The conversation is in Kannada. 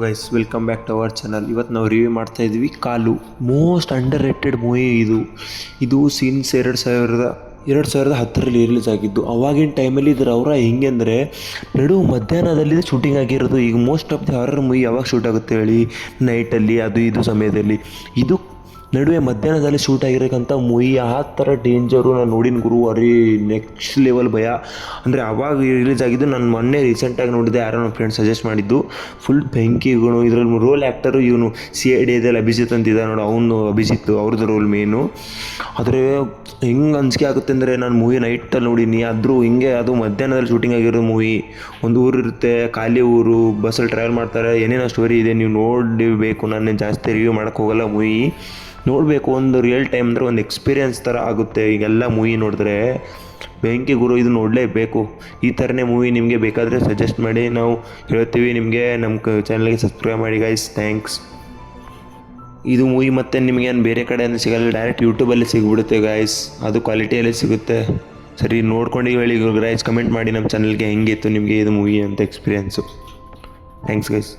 Guys welcome back to our channel. ಇವತ್ತು ನಾವು ರಿವ್ಯೂ ಮಾಡ್ತಾ ಇದ್ವಿ ಕಾಲು. ಮೋಸ್ಟ್ ಅಂಡರ್ ರೇಟೆಡ್ ಮೂವಿ ಇದು ಸಿನ್ಸ್ 2010ರಲ್ಲಿ ರಿಲೀಸ್ ಆಗಿದ್ದು. ಅವಾಗಿನ ಟೈಮಲ್ಲಿ ಅವರ ಹೆಂಗೆ ಅಂದರೆ ಮಧ್ಯಾಹ್ನದಲ್ಲಿ ಶೂಟಿಂಗ್ ಆಗಿರೋದು. ಈಗ most of the horror movie ಯಾವಾಗ ಶೂಟ್ ಆಗುತ್ತೆ ಹೇಳಿ, ನೈಟಲ್ಲಿ ಇದು ಸಮಯದಲ್ಲಿ. ಇದು ಮಧ್ಯಾಹ್ನದಲ್ಲಿ ಶೂಟ್ ಆಗಿರೋಕ್ಕಂಥ ಮೂವಿ. ಆ ಥರ ಡೇಂಜರು ನಾನು ನೋಡಿನ ಗುರು, ಅರೆ ನೆಕ್ಸ್ಟ್ ಲೆವೆಲ್ ಭಯ. ಅಂದರೆ ಅವಾಗ ರಿಲೀಸ್ ಆಗಿದ್ದು. ನಾನು ಮೊನ್ನೆ ರೀಸೆಂಟಾಗಿ ನೋಡಿದೆ, ಯಾರೋ ನನ್ನ ಫ್ರೆಂಡ್ ಸಜೆಸ್ಟ್ ಮಾಡಿದ್ದು. ಫುಲ್ ಬೆಂಕಿಗಳು. ಇದರಲ್ಲಿ ರೋಲ್ ಆ್ಯಕ್ಟರು ಇವನು CID ಅಭಿಜಿತ್ ಅಂತಿದ್ದ ನೋಡು, ಅಭಿಜಿತ್ ಅವ್ರದ್ದು ರೋಲ್ ಮೇನು. ಆದರೆ ಹೆಂಗೆ ಅಂಜಿಕೆ ಆಗುತ್ತೆ ಅಂದರೆ, ನಾನು ಮೂವಿ ನೈಟಲ್ಲಿ ನೋಡೀನಿ, ಆದರೂ ಹಿಂಗೆ ಅದು ಮಧ್ಯಾಹ್ನದಲ್ಲಿ ಶೂಟಿಂಗ್ ಆಗಿರೋ ಮೂವಿ. ಒಂದು ಊರಿರುತ್ತೆ, ಖಾಲಿ ಊರು, ಬಸ್ಸಲ್ಲಿ ಟ್ರಾವೆಲ್ ಮಾಡ್ತಾರೆ, ಏನೇನೋ ಸ್ಟೋರಿ ಇದೆ, ನೀವು ನೋಡಬೇಕು. ನಾನು ಜಾಸ್ತಿ ರಿವ್ಯೂ ಮಾಡೋಕ್ಕೆ ಹೋಗಲ್ಲ. ಮೂವಿ ನೋಡಬೇಕು, ಒಂದು ರಿಯಲ್ ಟೈಮ್ ಅಂದರೆ ಒಂದು ಎಕ್ಸ್ಪೀರಿಯನ್ಸ್ ಥರ ಆಗುತ್ತೆ. ಈಗೆಲ್ಲ ಮೂವಿ ನೋಡಿದ್ರೆ ಬೆಂಕಿ ಗುರು, ಇದು ನೋಡಲೇಬೇಕು. ಈ ಥರನೇ ಮೂವಿ ನಿಮಗೆ ಬೇಕಾದರೆ ಸಜೆಸ್ಟ್ ಮಾಡಿ, ನಾವು ಹೇಳ್ತೀವಿ ನಿಮಗೆ. ನಮ್ಮ ಚಾನಲ್ಗೆ ಸಬ್ಸ್ಕ್ರೈಬ್ ಮಾಡಿ ಗೈಸ್, ಥ್ಯಾಂಕ್ಸ್. ಇದು ಮೂವಿ ಮತ್ತು ನಿಮಗೇನು ಬೇರೆ ಕಡೆಯಿಂದ ಸಿಗಲ್ಲ, ಡೈರೆಕ್ಟ್ ಯೂಟ್ಯೂಬಲ್ಲಿ ಸಿಗ್ಬಿಡುತ್ತೆ ಗೈಸ್. ಅದು ಕ್ವಾಲಿಟಿಯಲ್ಲಿ ಸಿಗುತ್ತೆ. ಸರಿ ನೋಡ್ಕೊಂಡು ಹೇಳಿ ಗೈಸ್, ಕಮೆಂಟ್ ಮಾಡಿ ನಮ್ಮ ಚಾನಲ್ಗೆ ಹೆಂಗಿತ್ತು ನಿಮಗೆ ಇದು ಮೂವಿ ಅಂತ ಎಕ್ಸ್ಪೀರಿಯೆನ್ಸು. Thanks guys.